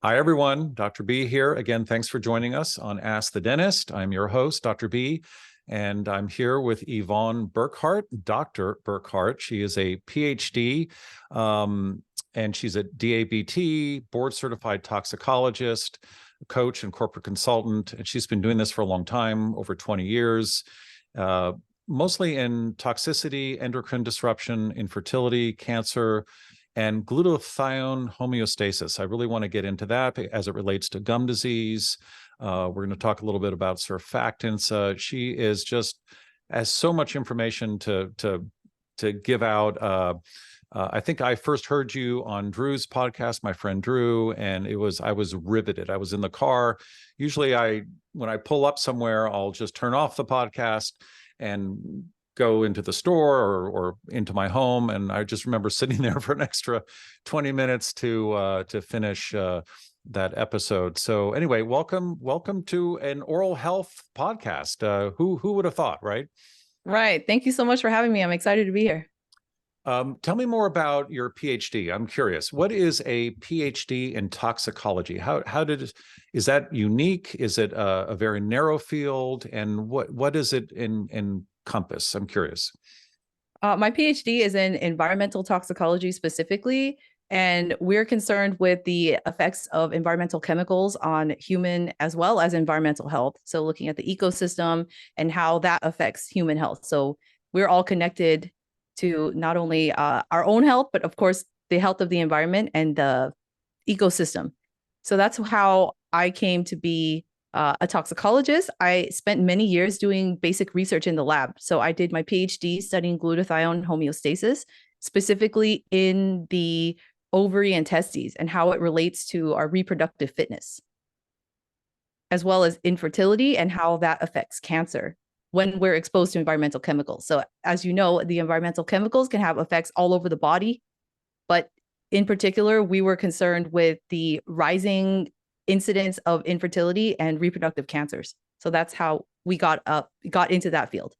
Hi, everyone. Dr. B here. Again, thanks for joining us on Ask the Dentist. I'm your host, Dr. B, and I'm here with Yvonne Burkart, Dr. Burkart. She is a PhD, and she's a DABT, board-certified toxicologist, coach, and corporate consultant. And she's been doing this for a long time, over 20 years, mostly in toxicity, endocrine disruption, infertility, cancer, and glutathione homeostasis. I really want to get into that as it relates to gum disease. We're going to talk a little bit about surfactants. She is just has so much information to give out. I think I first heard you on Drew's podcast, my friend Drew, and I was riveted. I was in the car. Usually when I pull up somewhere, I'll just turn off the podcast and go into the store or into my home. And I just remember sitting there for an extra 20 minutes to finish that episode. So anyway, welcome to an oral health podcast. Who would have thought, right? Right. Thank you so much for having me. I'm excited to be here. Tell me more about your PhD. I'm curious. What is a PhD in toxicology? Is that unique? Is it a very narrow field? And what is it encompass? I'm curious. My PhD is in environmental toxicology specifically, and we're concerned with the effects of environmental chemicals on human as well as environmental health. So looking at the ecosystem and how that affects human health. So we're all connected to not only our own health, but of course, the health of the environment and the ecosystem. So that's how I came to be a toxicologist. I spent many years doing basic research in the lab. So I did my PhD studying glutathione homeostasis, specifically in the ovary and testes and how it relates to our reproductive fitness, as well as infertility and how that affects cancer when we're exposed to environmental chemicals. So as you know, the environmental chemicals can have effects all over the body, but in particular, we were concerned with the rising incidence of infertility and reproductive cancers. So that's how we got into that field.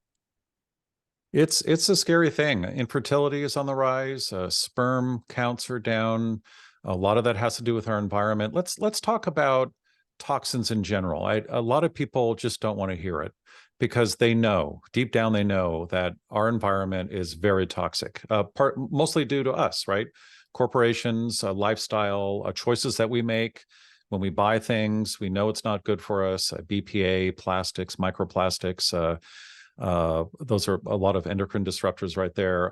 It's a scary thing. Infertility is on the rise. Sperm counts are down. A lot of that has to do with our environment. Let's talk about toxins in general. A lot of people just don't want to hear it because deep down they know that our environment is very toxic. Mostly due to us, right? Corporations, lifestyle, choices that we make. When we buy things, we know it's not good for us. BPA, plastics, microplastics, those are a lot of endocrine disruptors right there.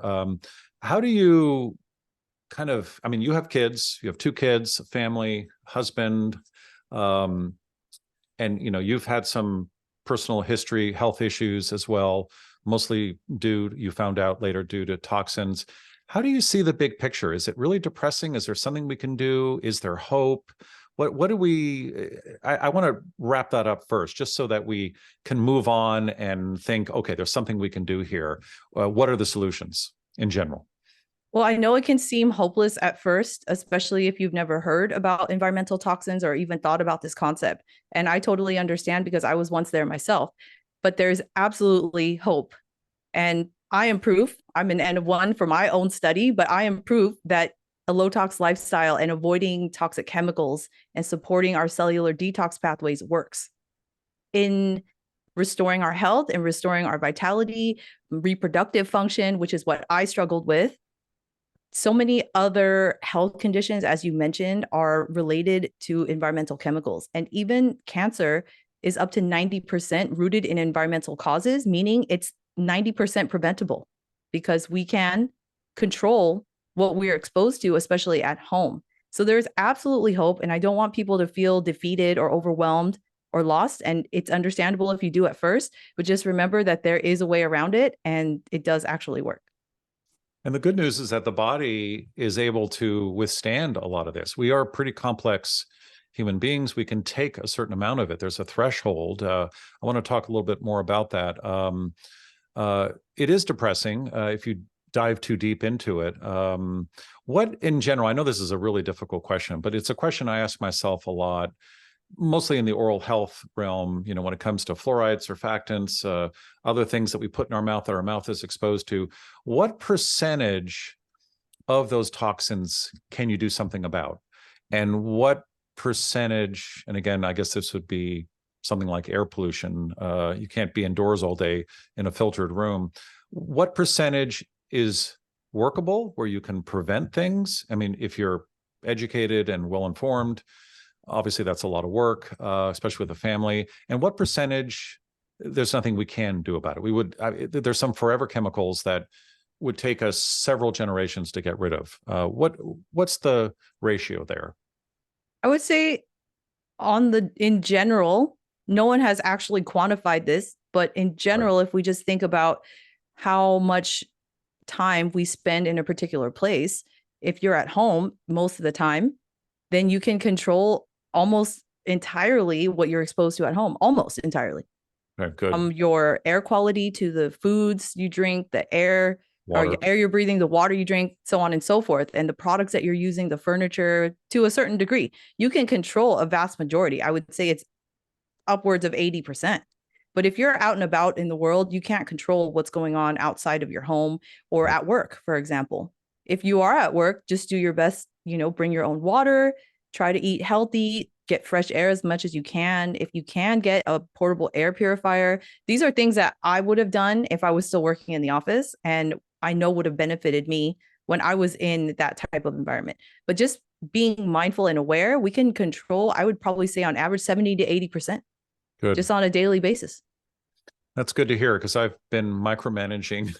How do you you have kids, you have 2 kids, family, husband, and you've had some personal history, health issues as well, mostly you found out later due to toxins. How do you see the big picture? Is it really depressing? Is there something we can do? Is there hope? What do I want to wrap that up first, just so that we can move on and think, okay, there's something we can do here. What are the solutions in general? Well, I know it can seem hopeless at first, especially if you've never heard about environmental toxins or even thought about this concept. And I totally understand because I was once there myself, but there's absolutely hope. And I am proof. I'm an N of 1 for my own study, but I am proof that a low-tox lifestyle and avoiding toxic chemicals and supporting our cellular detox pathways works in restoring our health and restoring our vitality, reproductive function, which is what I struggled with. So many other health conditions, as you mentioned, are related to environmental chemicals. And even cancer is up to 90% rooted in environmental causes, meaning it's 90% preventable because we can control what we're exposed to, especially at home. So there's absolutely hope. And I don't want people to feel defeated or overwhelmed or lost. And it's understandable if you do at first, but just remember that there is a way around it and it does actually work. And the good news is that the body is able to withstand a lot of this. We are pretty complex human beings. We can take a certain amount of it. There's a threshold. I want to talk a little bit more about that. It is depressing if you dive too deep into it. What in general, I know this is a really difficult question, but it's a question I ask myself a lot, mostly in the oral health realm, when it comes to fluorides, surfactants, other things that we put in our mouth that our mouth is exposed to. What percentage of those toxins can you do something about? And what percentage, and again, I guess this would be something like air pollution. You can't be indoors all day in a filtered room. What percentage is workable where you can prevent things? I mean, if you're educated and well-informed, obviously that's a lot of work, especially with a family. And what percentage, there's nothing we can do about it. There's some forever chemicals that would take us several generations to get rid of. What's the ratio there? I would say in general, no one has actually quantified this, but in general, if we just think about how much time we spend in a particular place, if you're at home most of the time, then you can control almost entirely what you're exposed to at home, almost entirely. Right, good. From your air quality to the foods you drink, the air or air you're breathing, the water you drink, so on and so forth, and the products that you're using, the furniture, to a certain degree. You can control a vast majority. I would say it's upwards of 80%. But if you're out and about in the world, you can't control what's going on outside of your home or at work, for example. If you are at work, just do your best, bring your own water, try to eat healthy, get fresh air as much as you can. If you can get a portable air purifier, these are things that I would have done if I was still working in the office, and I know would have benefited me when I was in that type of environment. But just being mindful and aware, we can control, I would probably say on average, 70 to 80%. Good. Just on a daily basis. That's good to hear, because I've been micromanaging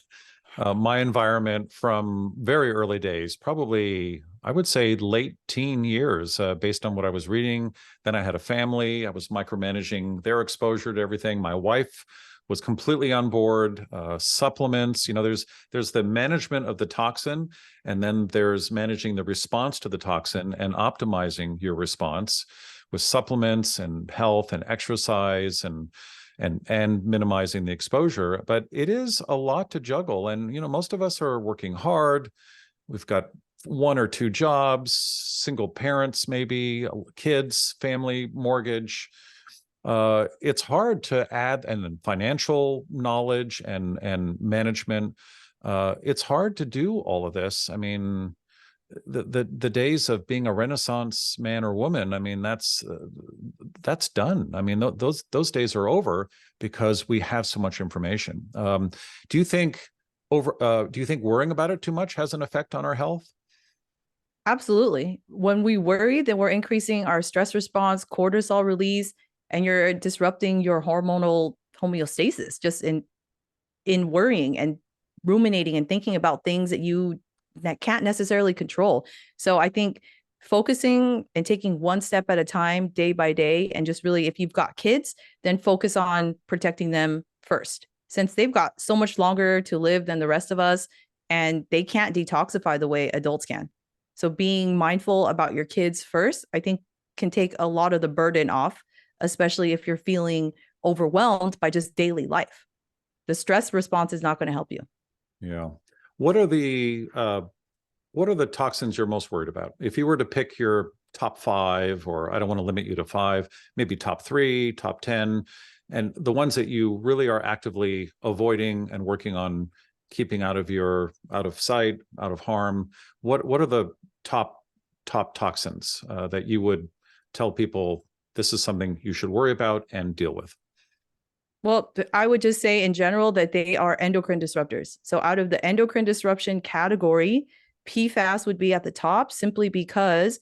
my environment from very early days, probably, I would say, late teen years, based on what I was reading. Then I had a family. I was micromanaging their exposure to everything. My wife was completely on board. Supplements, there's the management of the toxin, and then there's managing the response to the toxin and optimizing your response with supplements and health and exercise and minimizing the exposure. But it is a lot to juggle. And, most of us are working hard. We've got one or two jobs, single parents, maybe kids, family, mortgage. It's hard to add, and then financial knowledge and management. It's hard to do all of this. I mean, the days of being a Renaissance man or woman, I mean, that's done. I mean, those days are over, because we have so much information. Do you think worrying about it too much has an effect on our health? Absolutely. When we worry, then we're increasing our stress response, cortisol release, and you're disrupting your hormonal homeostasis just in worrying and ruminating and thinking about things that can't necessarily control. So I think focusing and taking one step at a time, day by day, and just really, if you've got kids, then focus on protecting them first, since they've got so much longer to live than the rest of us, and they can't detoxify the way adults can. So being mindful about your kids first, I think, can take a lot of the burden off, especially if you're feeling overwhelmed by just daily life. The stress response is not going to help you. Yeah. What are the toxins you're most worried about? If you were to pick your top 5, or I don't want to limit you to 5, maybe top 3, top 10, and the ones that you really are actively avoiding and working on keeping out of sight, out of harm, what are the top toxins that you would tell people this is something you should worry about and deal with? Well, I would just say in general that they are endocrine disruptors. So out of the endocrine disruption category, PFAS would be at the top, simply because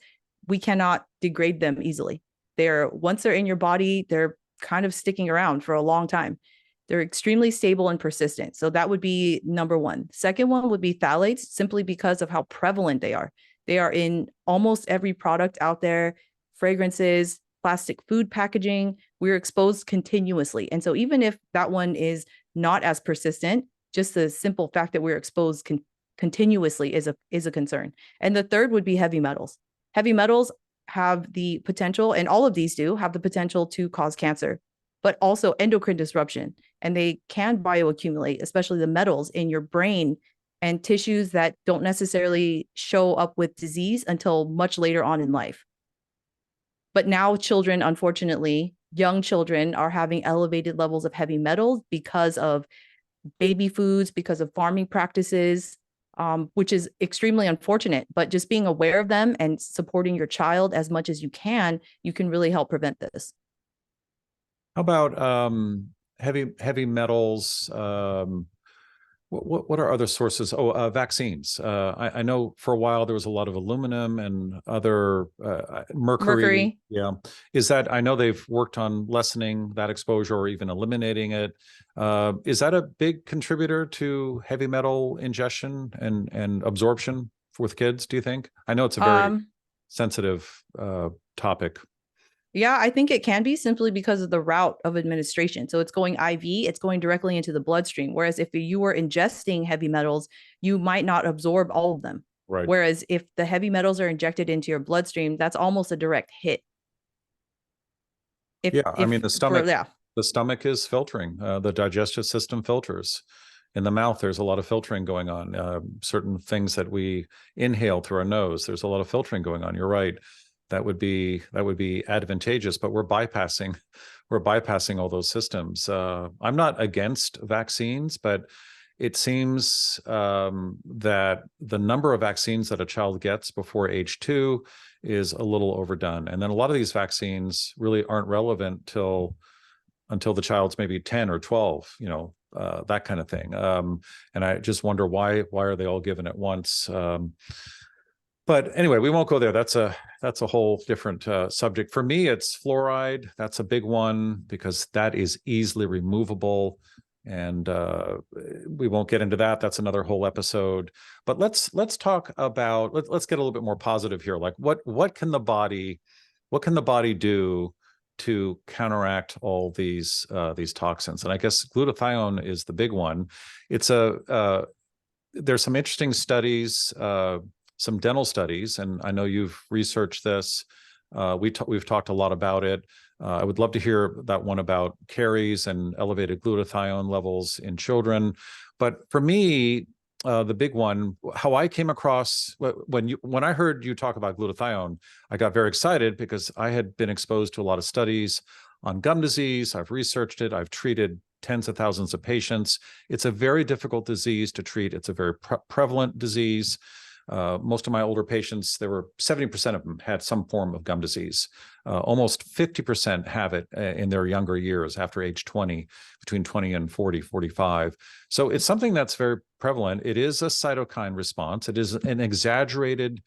we cannot degrade them easily. Once they're in your body, they're kind of sticking around for a long time. They're extremely stable and persistent. So that would be number one. Second one would be phthalates, simply because of how prevalent they are. They are in almost every product out there, fragrances, plastic food packaging. We're exposed continuously. And so even if that one is not as persistent, just the simple fact that we're exposed continuously is a concern. And the third would be heavy metals. Heavy metals have the potential, and all of these do have the potential to cause cancer, but also endocrine disruption. And they can bioaccumulate, especially the metals in your brain and tissues that don't necessarily show up with disease until much later on in life. But now children, unfortunately, young children are having elevated levels of heavy metals because of baby foods, because of farming practices, which is extremely unfortunate. But just being aware of them and supporting your child as much as you can really help prevent this. How about heavy metals? What are other sources? Oh, vaccines. I know for a while there was a lot of aluminum and other mercury. Mercury. Yeah. Is that, I know they've worked on lessening that exposure or even eliminating it. Is that a big contributor to heavy metal ingestion and absorption with kids, do you think? I know it's a very sensitive topic. Yeah, I think it can be simply because of the route of administration. So it's going IV, it's going directly into the bloodstream. Whereas if you were ingesting heavy metals, you might not absorb all of them. Right. Whereas if the heavy metals are injected into your bloodstream, that's almost a direct hit. I mean, the stomach is filtering, the digestive system filters. In the mouth, there's a lot of filtering going on. Certain things that we inhale through our nose, there's a lot of filtering going on. You're right. That would be advantageous, but we're bypassing all those systems. I'm not against vaccines, but it seems that the number of vaccines that a child gets before age 2 is a little overdone. And then a lot of these vaccines really aren't relevant until the child's maybe 10 or 12, that kind of thing. And I just wonder why are they all given at once? But anyway, we won't go there. That's a whole different subject. For me, it's fluoride. That's a big one because that is easily removable. And we won't get into that. That's another whole episode. But let's talk about, let's get a little bit more positive here. Like what can the body do to counteract all these toxins? And I guess glutathione is the big one. It's there's some interesting studies, some dental studies, and I know you've researched this. We've talked a lot about it. I would love to hear that one about caries and elevated glutathione levels in children. But for me, the big one, how I came across, when I heard you talk about glutathione, I got very excited because I had been exposed to a lot of studies on gum disease. I've researched it. I've treated tens of thousands of patients. It's a very difficult disease to treat. It's a very prevalent disease. Most of my older patients, there were 70% of them had some form of gum disease. Almost 50% have it in their younger years after age 20, between 20 and 40, 45. So it's something that's very prevalent. It is a cytokine response. It is an exaggerated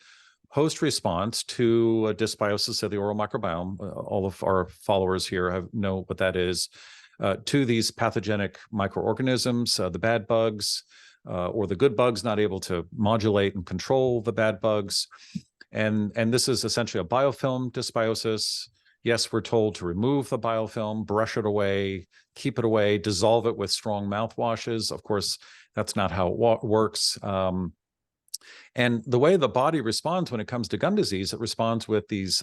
host response to a dysbiosis of the oral microbiome. All of our followers here know what that is. To these pathogenic microorganisms, the bad bugs, or the good bugs not able to modulate and control the bad bugs. And this is essentially a biofilm dysbiosis. Yes, we're told to remove the biofilm, brush it away, keep it away, dissolve it with strong mouthwashes. Of course, that's not how it works. And the way the body responds when it comes to gum disease, it responds with these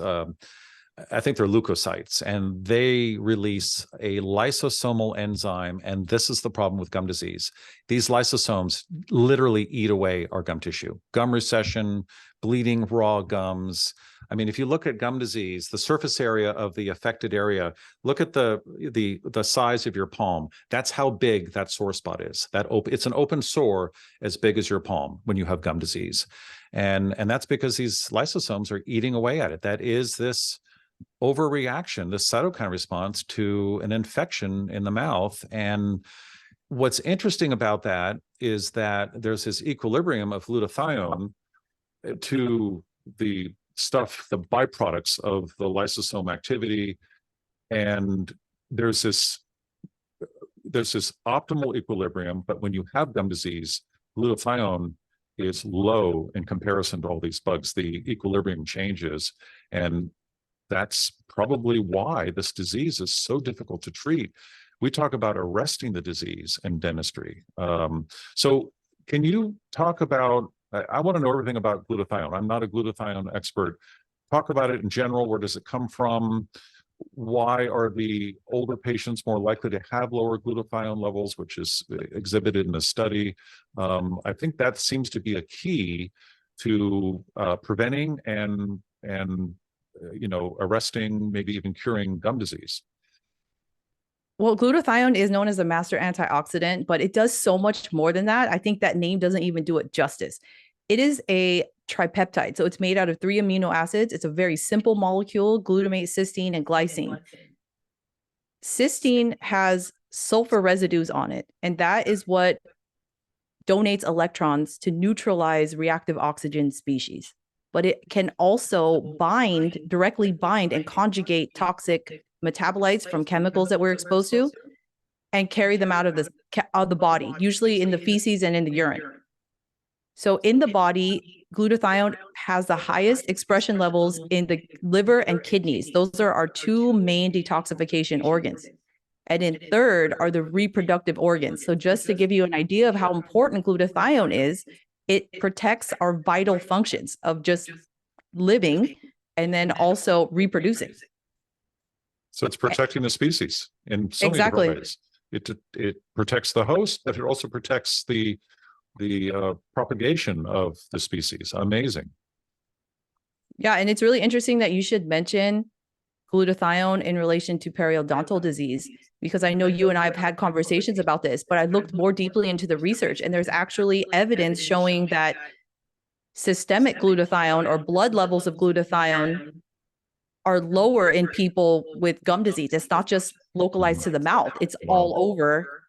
I think they're leukocytes, and they release a lysosomal enzyme. And this is the problem with gum disease. These lysosomes literally eat away our gum tissue, gum recession, bleeding raw gums. I mean, if you look at gum disease, the surface area of the affected area, look at the size of your palm. That's how big that sore spot is. It's an open sore as big as your palm when you have gum disease. And that's because these lysosomes are eating away at it. That is this overreaction, this cytokine response to an infection in the mouth. And what's interesting about that is that there's this equilibrium of glutathione to the stuff, the byproducts of the lysosome activity. And there's this optimal equilibrium, but when you have gum disease, glutathione is low in comparison to all these bugs. The equilibrium changes, and that's probably why this disease is so difficult to treat. We talk about arresting the disease in dentistry. So can you talk about, I want to know everything about glutathione. I'm not a glutathione expert. Talk about it in general. Where does it come from? Why are the older patients more likely to have lower glutathione levels, which is exhibited in the study? I think that seems to be a key to preventing and arresting, maybe even curing gum disease. Well, glutathione is known as a master antioxidant, but it does so much more than that. I think that name doesn't even do it justice. It is a tripeptide. So it's made out of 3 amino acids. It's a very simple molecule, glutamate, cysteine, and glycine. Cysteine has sulfur residues on it, and that is what donates electrons to neutralize reactive oxygen species. But it can also directly bind and conjugate toxic metabolites from chemicals that we're exposed to and carry them out of the body, usually in the feces and in the urine. So in the body, glutathione has the highest expression levels in the liver and kidneys. Those are our 2 main detoxification organs. And in third are the reproductive organs. So just to give you an idea of how important glutathione is, it protects our vital functions of just living and then also reproducing. So it's protecting the species in so many different ways. It protects the host, but it also protects the propagation of the species. Amazing. Yeah, and it's really interesting that you should mention glutathione in relation to periodontal disease, because I know you and I have had conversations about this, but I looked more deeply into the research, and there's actually evidence showing that systemic glutathione or blood levels of glutathione are lower in people with gum disease. It's not just localized to the mouth, it's all over.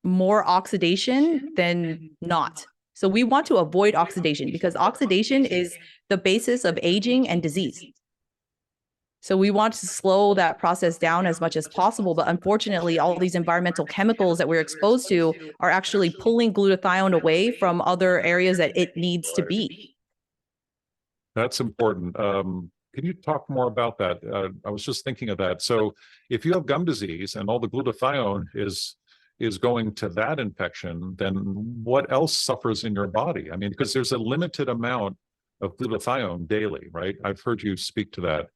More oxidation than not. So we want to avoid oxidation because oxidation is the basis of aging and disease. So we want to slow that process down as much as possible. But unfortunately, all these environmental chemicals that we're exposed to are actually pulling glutathione away from other areas that it needs to be. That's important. Can you talk more about that? I was just thinking of that. So if you have gum disease and all the glutathione is going to that infection, then what else suffers in your body? I mean, because there's a limited amount of glutathione daily, right? I've heard you speak to that.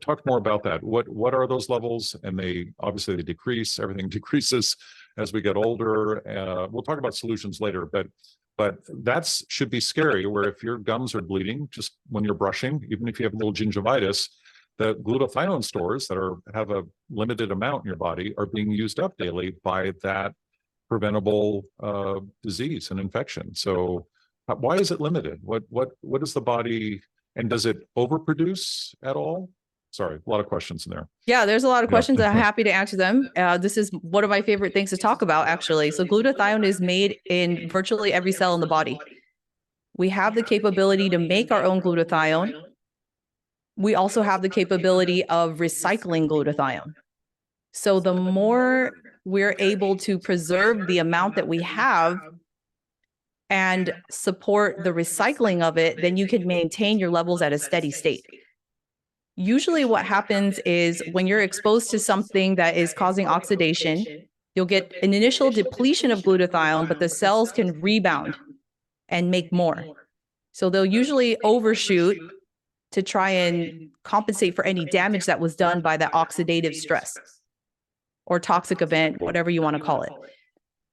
Talk more about that. What are those levels? And they decrease. Everything decreases as we get older. We'll talk about solutions later, but that should be scary. Where if your gums are bleeding just when you're brushing, even if you have a little gingivitis, the glutathione stores that have a limited amount in your body are being used up daily by that preventable disease and infection. So why is it limited? What is the body, and does it overproduce at all? Sorry, a lot of questions in there. Yeah, there's a lot of questions. I'm happy to answer them. This is one of my favorite things to talk about, actually. So glutathione is made in virtually every cell in the body. We have the capability to make our own glutathione. We also have the capability of recycling glutathione. So the more we're able to preserve the amount that we have and support the recycling of it, then you can maintain your levels at a steady state. Usually what happens is when you're exposed to something that is causing oxidation, you'll get an initial depletion of glutathione, but the cells can rebound and make more. So they'll usually overshoot to try and compensate for any damage that was done by that oxidative stress or toxic event, whatever you want to call it,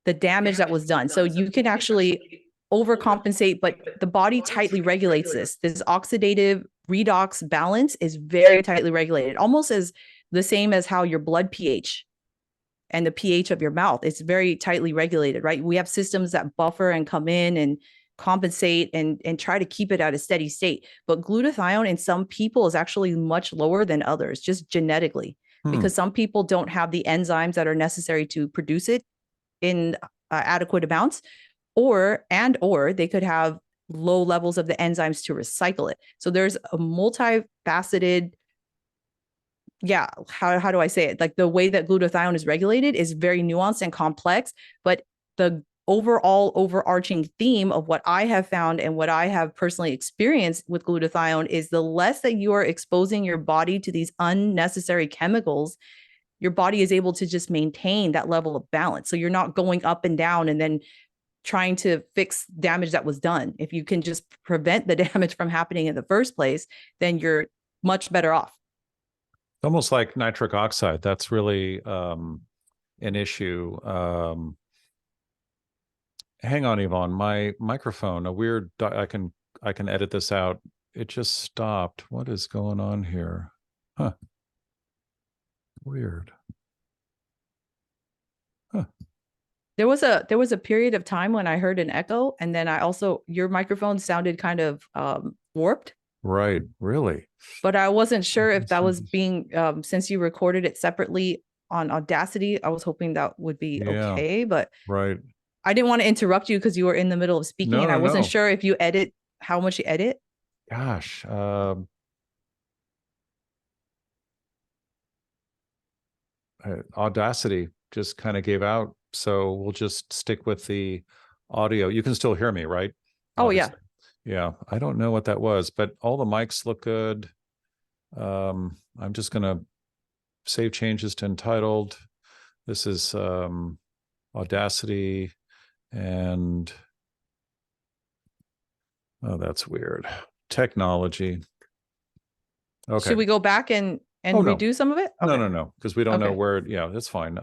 the damage that was done. So you can actually overcompensate, but the body tightly regulates this. This oxidative redox balance is very tightly regulated, almost as the same as how your blood pH and the pH of your mouth. It's very tightly regulated, right? We have systems that buffer and come in and compensate and try to keep it at a steady state. But glutathione in some people is actually much lower than others, just genetically, because some people don't have the enzymes that are necessary to produce it in adequate amounts, or they could have low levels of the enzymes to recycle it. So there's a multifaceted, how do I say it? Like the way that glutathione is regulated is very nuanced and complex, but the overall overarching theme of what I have found and what I have personally experienced with glutathione is the less that you are exposing your body to these unnecessary chemicals, your body is able to just maintain that level of balance. So you're not going up and down and then trying to fix damage that was done. If you can just prevent the damage from happening in the first place, then you're much better off. Almost like nitric oxide. That's really an issue. Hang on, Yvonne. My microphone, I can edit this out. It just stopped. What is going on here? Huh. Weird. Huh. There was a period of time when I heard an echo, and then I also your microphone sounded kind of warped, Right. Really? but I wasn't sure if that was being since you recorded it separately on Audacity. I was hoping that would be Yeah. okay, but Right. I didn't want to interrupt you because you were in the middle of speaking, No, and no, I wasn't no. sure if you edit how much you edit. Gosh. Audacity just kind of gave out. So we'll just stick with the audio. You can still hear me, right? Oh yeah. Obviously. Yeah. I don't know what that was, but all the mics look good. I'm just going to save changes to entitled. This is Audacity, and oh, that's weird. Technology. Okay. Should we go back and Oh no. redo some of it? No, Okay. no, no, because we don't know Okay. where. Yeah, that's fine.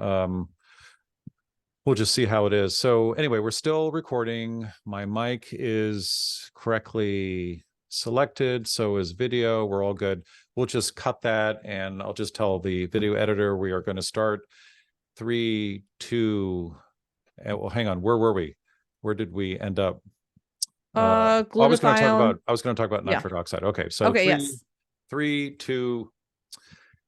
We'll just see how it is. So anyway, we're still recording. My mic is correctly selected. So is video. We're all good. We'll just cut that, and I'll just tell the video editor we are going to start 3, 2. Well, hang on. Where were we? Where did we end up? I was going to talk Glutathione. about. I was going to talk about Yeah. nitric oxide. Okay, so Okay, yes. 3, 2.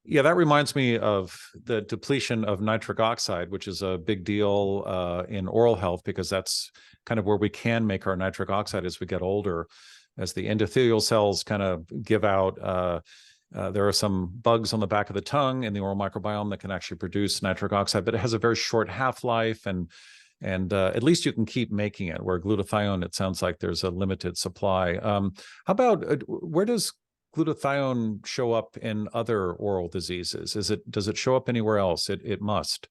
Yeah, that reminds me of the depletion of nitric oxide, which is a big deal in oral health, because that's kind of where we can make our nitric oxide as we get older. As the endothelial cells kind of give out, there are some bugs on the back of the tongue in the oral microbiome that can actually produce nitric oxide, but it has a very short half-life, and at least you can keep making it. Where glutathione, it sounds like there's a limited supply. How about where does glutathione show up in other oral diseases? Does it show up anywhere else? It must.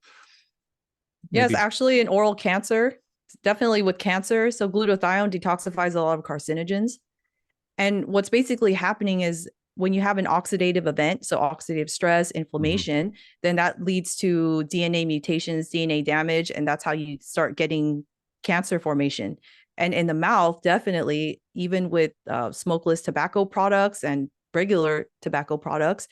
Yes, Maybe. actually in oral cancer, definitely with cancer. So glutathione detoxifies a lot of carcinogens. And what's basically happening is when you have an oxidative event, so oxidative stress, Mhm. inflammation, then that leads to DNA mutations, DNA damage, and that's how you start getting cancer formation. And in the mouth, definitely, even with smokeless tobacco products and regular tobacco products,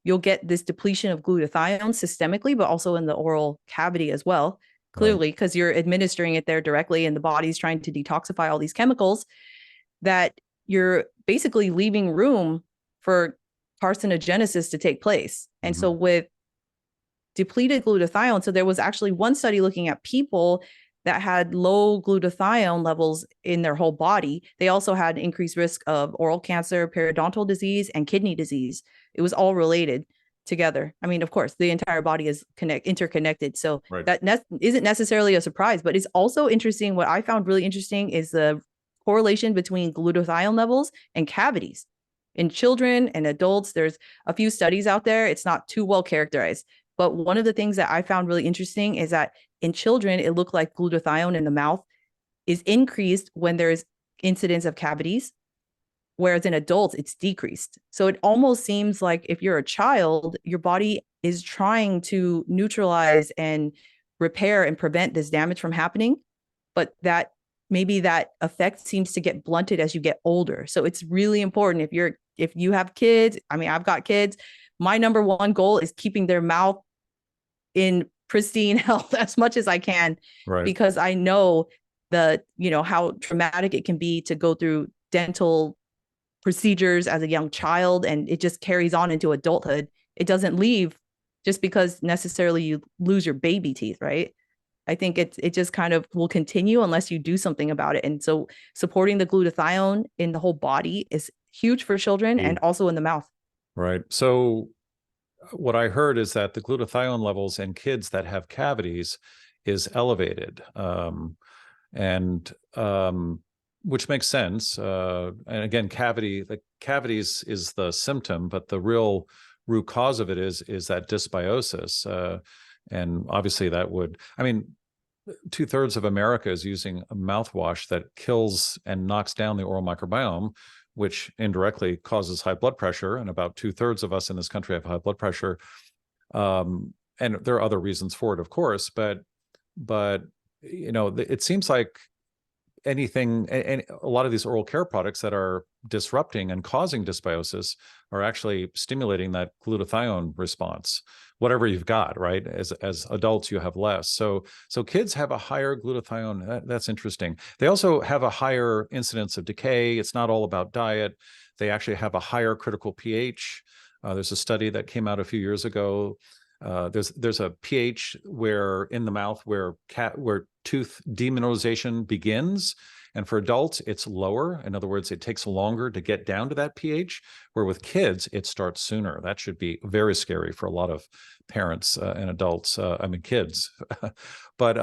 you'll get this depletion of glutathione systemically, but also in the oral cavity as well, Right. clearly, because you're administering it there directly and the body's trying to detoxify all these chemicals that you're basically leaving room for carcinogenesis to take place. And so Mhm. with depleted glutathione, so there was actually one study looking at people that had low glutathione levels in their whole body. They also had increased risk of oral cancer, periodontal disease, and kidney disease. It was all related together. I mean, of course, the entire body is interconnected. So Right. that isn't necessarily a surprise, but it's also interesting. What I found really interesting is the correlation between glutathione levels and cavities. In children and adults, there's a few studies out there. It's not too well characterized. But one of the things that I found really interesting is that in children, it looked like glutathione in the mouth is increased when there's incidence of cavities, whereas in adults, it's decreased. So it almost seems like if you're a child, your body is trying to neutralize and repair and prevent this damage from happening, but that maybe that effect seems to get blunted as you get older. So it's really important if you have kids. I mean, I've got kids. My number one goal is keeping their mouth in pristine health as much as I can, Right. because I know how traumatic it can be to go through dental procedures as a young child, and it just carries on into adulthood. It doesn't leave just because necessarily you lose your baby teeth, right? I think it just kind of will continue unless you do something about it. And so supporting the glutathione in the whole body is huge for children and also in the mouth. Right. So what I heard is that the glutathione levels in kids that have cavities is elevated, and which makes sense. And again, cavities is the symptom, but the real root cause of it is that dysbiosis. And obviously, that would, I mean, 2/3 of America is using a mouthwash that kills and knocks down the oral microbiome, which indirectly causes high blood pressure. And about 2/3 of us in this country have high blood pressure. And there are other reasons for it, of course, but it seems like and a lot of these oral care products that are disrupting and causing dysbiosis are actually stimulating that glutathione response, whatever you've got, right? As adults, you have less. So kids have a higher glutathione. That's interesting. They also have a higher incidence of decay. It's not all about diet. They actually have a higher critical pH. There's a study that came out a few years ago. There's a pH where in the mouth where tooth demineralization begins, and for adults it's lower. In other words, it takes longer to get down to that pH, where with kids it starts sooner. That should be very scary for a lot of parents and adults. I mean kids, but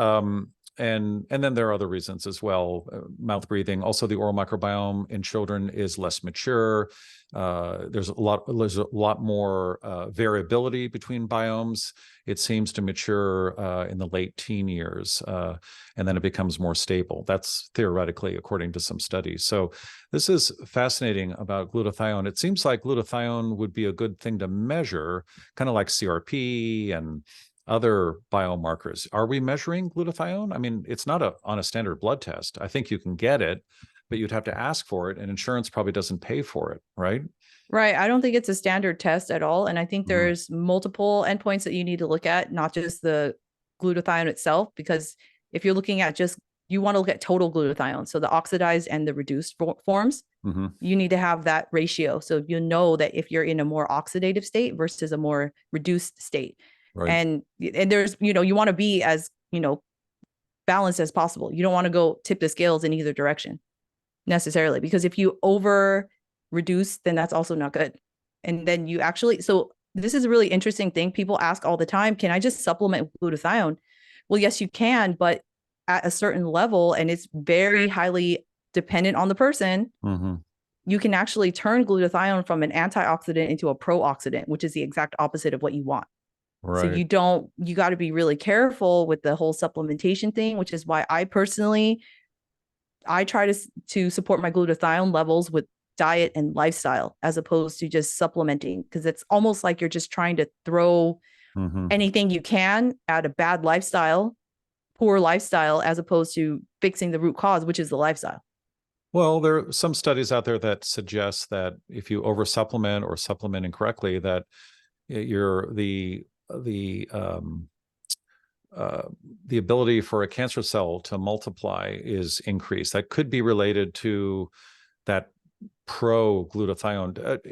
and then there are other reasons as well. Mouth breathing. Also, the oral microbiome in children is less mature. There's a lot more variability between biomes. It seems to mature in the late teen years, and then it becomes more stable. That's theoretically, according to some studies. So this is fascinating about glutathione. It seems like glutathione would be a good thing to measure, kind of like CRP and other biomarkers. Are we measuring glutathione? I mean, it's not on a standard blood test. I think you can get it, but you'd have to ask for it, and insurance probably doesn't pay for it, right? Right. I don't think it's a standard test at all. And I think there's multiple endpoints that you need to look at, not just the glutathione itself, because if you're looking at you want to look at total glutathione, so the oxidized and the reduced forms, you need to have that ratio. So you know that if you're in a more oxidative state versus a more reduced state. Right. And there's, you want to be as, balanced as possible. You don't want to go tip the scales in either direction necessarily, because if you over reduce, then that's also not good. And then so this is a really interesting thing. People ask all the time, can I just supplement glutathione? Well, yes, you can, but at a certain level, and it's very highly dependent on the person, you can actually turn glutathione from an antioxidant into a pro-oxidant, which is the exact opposite of what you want. Right. So you got to be really careful with the whole supplementation thing, which is why I try to support my glutathione levels with diet and lifestyle as opposed to just supplementing, because it's almost like you're just trying to throw anything you can at a bad lifestyle, poor lifestyle, as opposed to fixing the root cause, which is the lifestyle. Well, there are some studies out there that suggest that if you over supplement or supplement incorrectly, that the ability for a cancer cell to multiply is increased. That could be related to that pro-glutathione.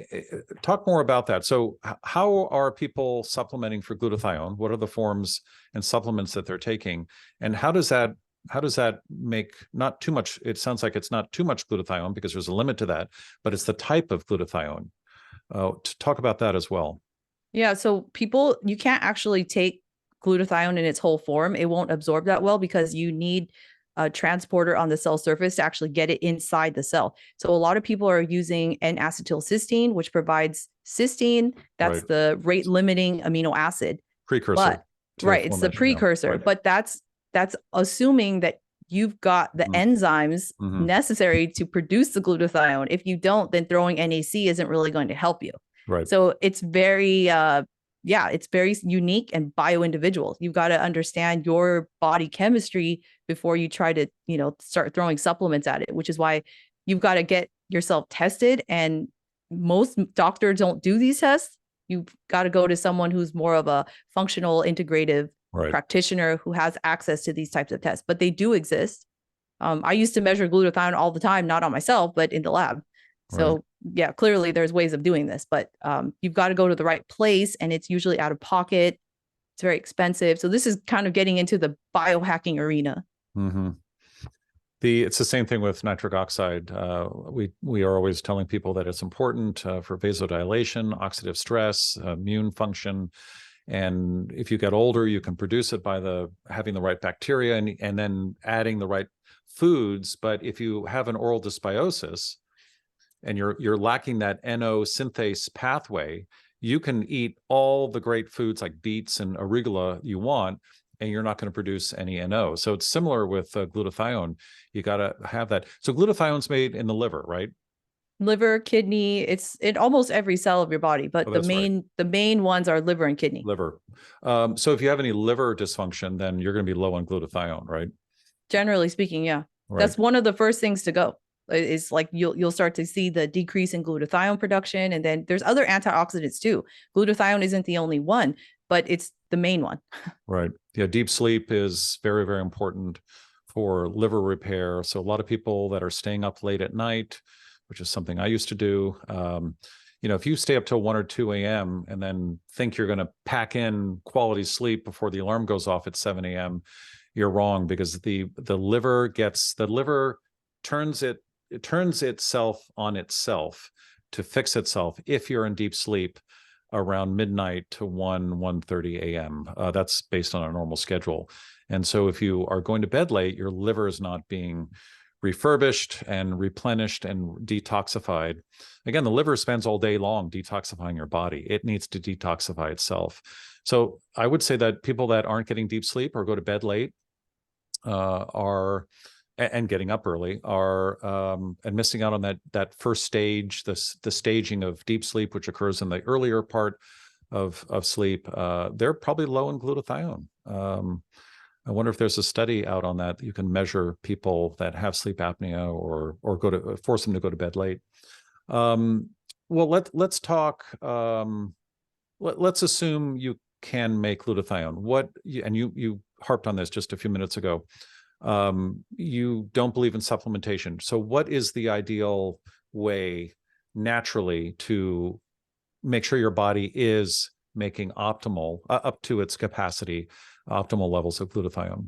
Talk more about that. So how are people supplementing for glutathione? What are the forms and supplements that they're taking? And how does that make not too much? It sounds like it's not too much glutathione, because there's a limit to that, but it's the type of glutathione. To talk about that as well. Yeah, so you can't actually take glutathione in its whole form. It won't absorb that well, because you need a transporter on the cell surface to actually get it inside the cell. So a lot of people are using N-acetylcysteine, which provides cysteine. That's right. The rate limiting amino acid. Precursor. Right, it's the precursor, right. But that's assuming that you've got the enzymes necessary to produce the glutathione. If you don't, then throwing NAC isn't really going to help you. Right. So it's very, it's very unique and bio-individual. You've got to understand your body chemistry before you try to, start throwing supplements at it, which is why you've got to get yourself tested. And most doctors don't do these tests. You've got to go to someone who's more of a functional integrative practitioner who has access to these types of tests, but they do exist. I used to measure glutathione all the time, not on myself, but in the lab. So yeah, clearly there's ways of doing this, but you've got to go to the right place, and it's usually out of pocket. It's very expensive. So this is kind of getting into the biohacking arena. It's the same thing with nitric oxide. We are always telling people that it's important for vasodilation, oxidative stress, immune function. And if you get older, you can produce it by having the right bacteria and then adding the right foods. But if you have an oral dysbiosis and you're lacking that NO synthase pathway, you can eat all the great foods like beets and arugula you want, and you're not going to produce any NO. So it's similar with glutathione. You got to have that. So glutathione's made in the liver, right? Liver, kidney, it's in almost every cell of your body, but the main ones are liver and kidney. Liver. So if you have any liver dysfunction, then you're going to be low on glutathione, right? Generally speaking, yeah. Right. That's one of the first things to go. It's like you'll start to see the decrease in glutathione production, and then there's other antioxidants too. Glutathione isn't the only one, but it's the main one. Right. Yeah. Deep sleep is very, very important for liver repair. So a lot of people that are staying up late at night, which is something I used to do, if you stay up till 1 or 2 a.m. and then think you're going to pack in quality sleep before the alarm goes off at 7 a.m., you're wrong, because the liver turns itself on itself to fix itself if you're in deep sleep around midnight to 1:30 a.m. That's based on a normal schedule. And so if you are going to bed late, your liver is not being refurbished and replenished and detoxified. Again, the liver spends all day long detoxifying your body. It needs to detoxify itself. So I would say that people that aren't getting deep sleep or go to bed late are and getting up early are and missing out on that first stage, the staging of deep sleep, which occurs in the earlier part of sleep. They're probably low in glutathione. I wonder if there's a study out on that you can measure people that have sleep apnea or force them to go to bed late. Well, let's talk. Let's assume you can make glutathione. You harped on this just a few minutes ago. You don't believe in supplementation. So what is the ideal way naturally to make sure your body is making optimal, up to its capacity, optimal levels of glutathione?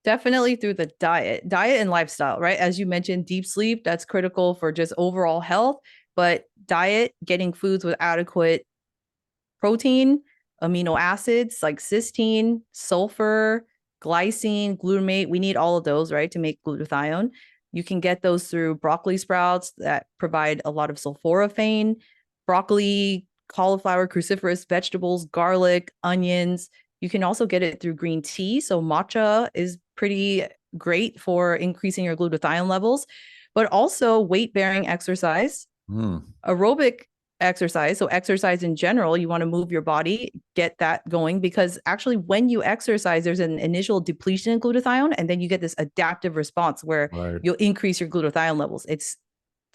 Definitely through the diet and lifestyle, right? As you mentioned, deep sleep, that's critical for just overall health, but diet, getting foods with adequate protein, amino acids like cysteine, sulfur, glycine, glutamate. We need all of those, right, to make glutathione. You can get those through broccoli sprouts that provide a lot of sulforaphane, broccoli, cauliflower, cruciferous vegetables, garlic, onions. You can also get it through green tea. So matcha is pretty great for increasing your glutathione levels, but also weight-bearing exercise, aerobic exercise. So exercise in general, you want to move your body, get that going, because actually when you exercise, there's an initial depletion in glutathione, and then you get this adaptive response where you'll increase your glutathione levels. It's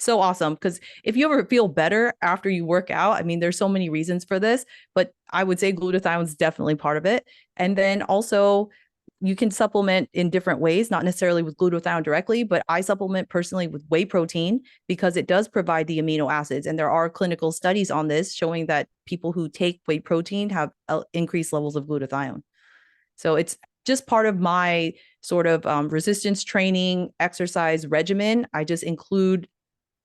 so awesome, because if you ever feel better after you work out, I mean, there's so many reasons for this, but I would say glutathione is definitely part of it. And then also you can supplement in different ways, not necessarily with glutathione directly, but I supplement personally with whey protein because it does provide the amino acids. And there are clinical studies on this showing that people who take whey protein have increased levels of glutathione. So it's just part of my sort of resistance training exercise regimen. I just include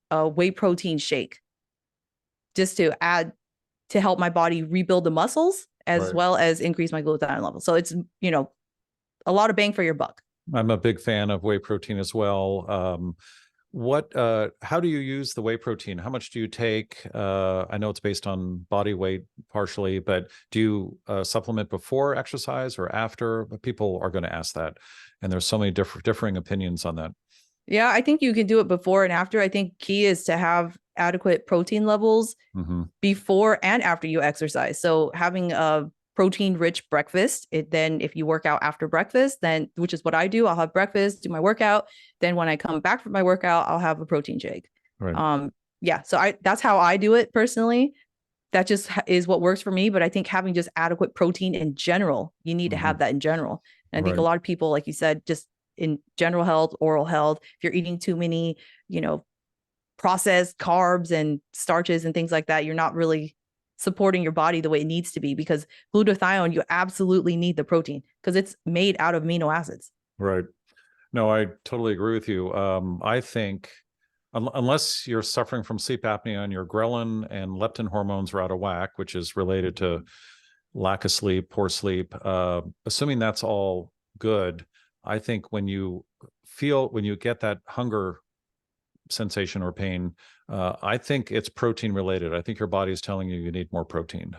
a whey protein shake just to help my body rebuild the muscles as well as increase my glutathione level. So it's, a lot of bang for your buck. I'm a big fan of whey protein as well. How do you use the whey protein? How much do you take? I know it's based on body weight partially, but do you supplement before exercise or after? People are going to ask that. And there's so many differing opinions on that. Yeah, I think you can do it before and after. I think key is to have adequate protein levels before and after you exercise. So having a protein-rich breakfast. Then if you work out after breakfast, then, which is what I do, I'll have breakfast, do my workout. Then when I come back from my workout, I'll have a protein shake. Right. So that's how I do it personally. That just is what works for me. But I think having just adequate protein in general, you need to have that in general. And I think a lot of people, like you said, just in general health, oral health, if you're eating too many, processed carbs and starches and things like that, you're not really supporting your body the way it needs to be, because glutathione, you absolutely need the protein because it's made out of amino acids. Right. No, I totally agree with you. I think unless you're suffering from sleep apnea and your ghrelin and leptin hormones are out of whack, which is related to lack of sleep, poor sleep, assuming that's all good, I think when you get that hunger sensation or pain, I think it's protein related. I think your body is telling you need more protein.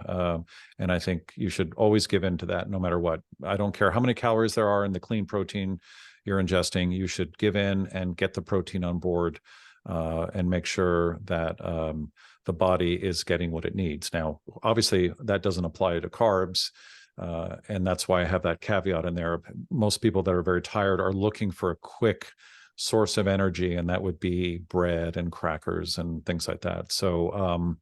And I think you should always give in to that no matter what. I don't care how many calories there are in the clean protein you're ingesting, you should give in and get the protein on board and make sure that the body is getting what it needs. Now, obviously that doesn't apply to carbs. And that's why I have that caveat in there. Most people that are very tired are looking for a quick source of energy, and that would be bread and crackers and things like that. So,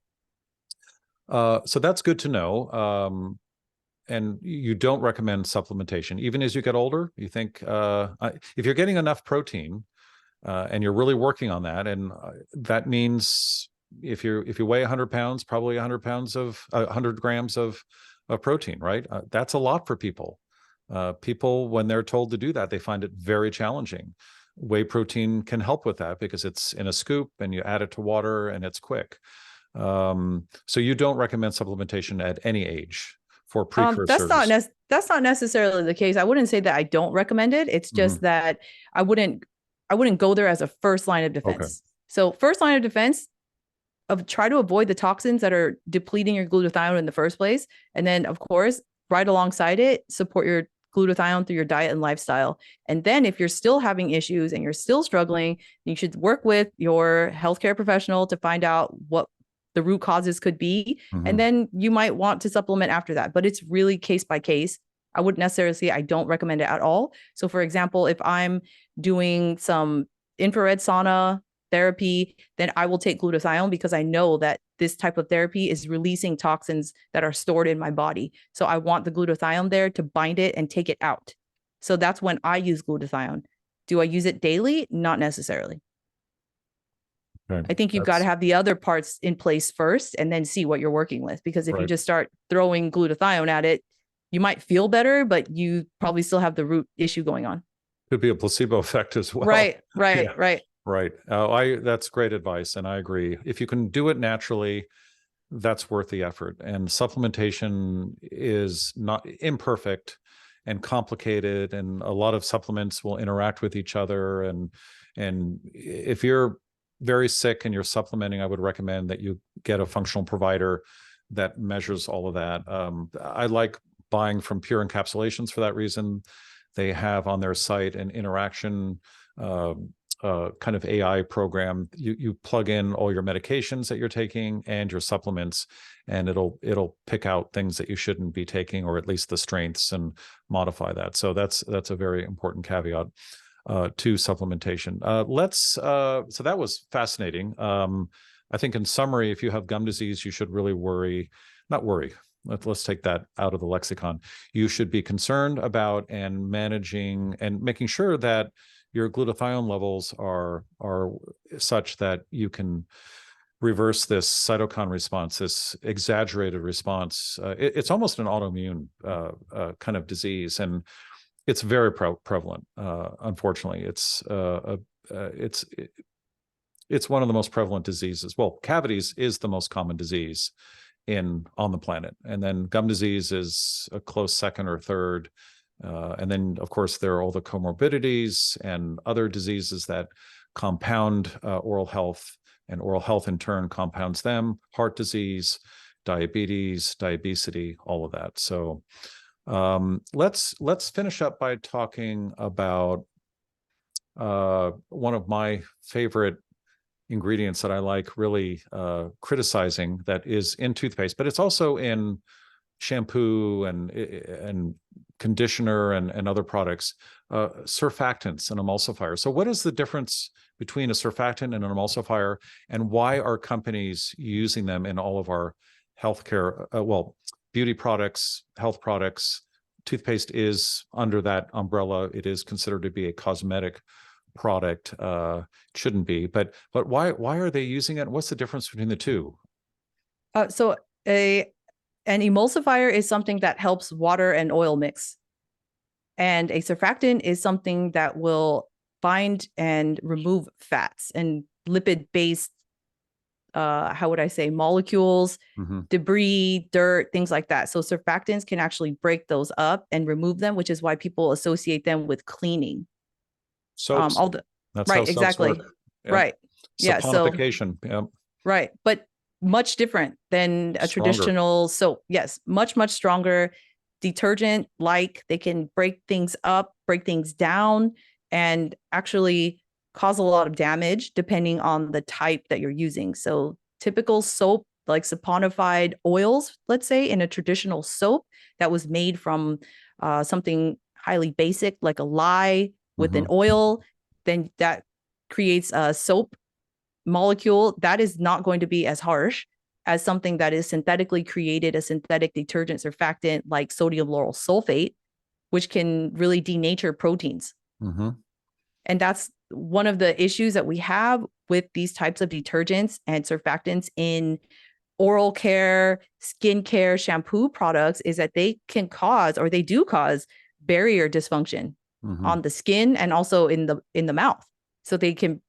so that's good to know. And you don't recommend supplementation, even as you get older. You think if you're getting enough protein and you're really working on that, and that means if you weigh 100 pounds, probably 100 pounds of 100 grams of protein, right? That's a lot for people. People, when they're told to do that, they find it very challenging. Whey protein can help with that because it's in a scoop and you add it to water and it's quick. So you don't recommend supplementation at any age for precursors. That's not necessarily the case. I wouldn't say that I don't recommend it. It's just that I wouldn't go there as a first line of defense. Okay. So first line of defense, try to avoid the toxins that are depleting your glutathione in the first place. And then, of course, right alongside it, support your glutathione through your diet and lifestyle. And then if you're still having issues and you're still struggling, you should work with your healthcare professional to find out what the root causes could be. And then you might want to supplement after that. But it's really case by case. I wouldn't necessarily say I don't recommend it at all. So for example, if I'm doing some infrared sauna therapy, then I will take glutathione because I know that this type of therapy is releasing toxins that are stored in my body. So I want the glutathione there to bind it and take it out. So that's when I use glutathione. Do I use it daily? Not necessarily. Okay. I think you've got to have the other parts in place first and then see what you're working with. Because if you just start throwing glutathione at it, you might feel better, but you probably still have the root issue going on. Could be a placebo effect as well. Right. That's great advice, and I agree. If you can do it naturally, that's worth the effort. And supplementation is not imperfect and complicated, and a lot of supplements will interact with each other. And if you're very sick and you're supplementing, I would recommend that you get a functional provider that measures all of that. I like buying from Pure Encapsulations for that reason. They have on their site an interaction kind of AI program. You plug in all your medications that you're taking and your supplements, and it'll pick out things that you shouldn't be taking, or at least the strengths, and modify that. So that's a very important caveat to supplementation. So that was fascinating. I think in summary, if you have gum disease, you should really not worry. Let's take that out of the lexicon. You should be concerned about and managing and making sure that your glutathione levels are such that you can reverse this cytokine response, this exaggerated response. It's almost an autoimmune kind of disease, and it's very prevalent. Unfortunately, it's one of the most prevalent diseases. Well, cavities is the most common disease on the planet, and then gum disease is a close second or third. And then, of course, there are all the comorbidities and other diseases that compound oral health, and oral health in turn compounds them: heart disease, diabetes, diabesity, all of that. So let's finish up by talking about one of my favorite ingredients that I like really criticizing, that is in toothpaste, but it's also in shampoo and conditioner and other products, surfactants and emulsifiers. So what is the difference between a surfactant and an emulsifier, and why are companies using them in all of our healthcare, beauty products, health products? Toothpaste is under that umbrella. It is considered to be a cosmetic product. Shouldn't be, but why are they using it? What's the difference between the two? So an emulsifier is something that helps water and oil mix. And a surfactant is something that will bind and remove fats and lipid-based, how would I say, molecules, debris, dirt, things like that. So surfactants can actually break those up and remove them, which is why people associate them with cleaning. Soaps. That's right, how soaps exactly. work. Yep. Right. Yeah. Saponification. Yep. Right. But much different than a traditional soap. Yes, much stronger. Detergent, like, they can break things up, break things down, and actually cause a lot of damage depending on the type that you're using. So typical soap like saponified oils, let's say, in a traditional soap that was made from something highly basic, like a lye with an oil, then that creates a soap molecule that is not going to be as harsh as something that is synthetically created, a synthetic detergent surfactant like sodium lauryl sulfate, which can really denature proteins. And that's one of the issues that we have with these types of detergents and surfactants in oral care, skin care, shampoo products, is that they can cause, or they do cause, barrier dysfunction on the skin and also in the mouth. So they can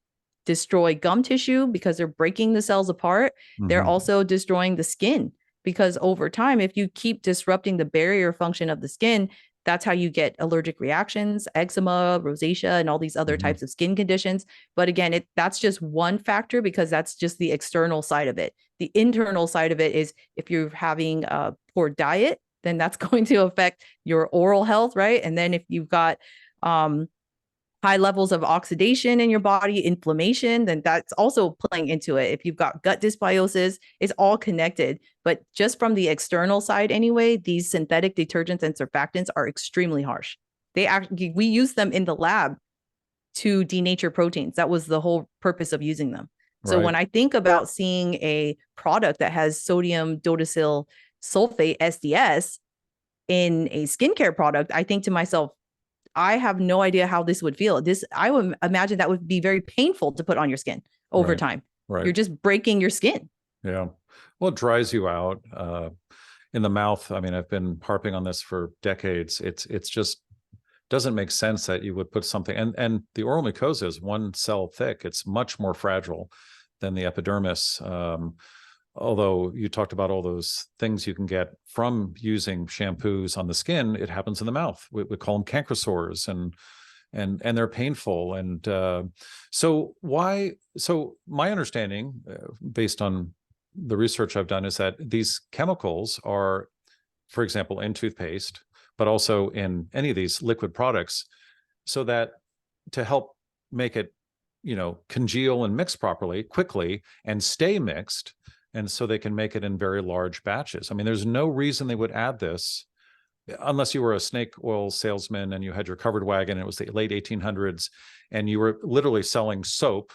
destroy gum tissue because they're breaking the cells apart. They're also destroying the skin because over time, if you keep disrupting the barrier function of the skin, that's how you get allergic reactions, eczema, rosacea, and all these other types of skin conditions. But again, that's just one factor because that's just the external side of it. The internal side of it is if you're having a poor diet, then that's going to affect your oral health, right? And then if you've got high levels of oxidation in your body, inflammation, then that's also playing into it. If you've got gut dysbiosis, it's all connected. But just from the external side anyway, these synthetic detergents and surfactants are extremely harsh. We use them in the lab to denature proteins. That was the whole purpose of using them. So when I think about seeing a product that has sodium dodecyl sulfate, SDS, in a skincare product, I think to myself, I have no idea how this would feel. I would imagine that would be very painful to put on your skin over time. You're just breaking your skin. Yeah. Well, it dries you out in the mouth. I mean, I've been harping on this for decades. It's just doesn't make sense that you would put something, and the oral mucosa is one cell thick. It's much more fragile than the epidermis. Although you talked about all those things you can get from using shampoos on the skin, it happens in the mouth. We call them canker sores, and they're painful. And so my understanding, based on the research I've done, is that these chemicals are, for example, in toothpaste, but also in any of these liquid products, so that to help make it, congeal and mix properly, quickly, and stay mixed. And so they can make it in very large batches. I mean, there's no reason they would add this unless you were a snake oil salesman and you had your covered wagon, and it was the late 1800s, and you were literally selling soap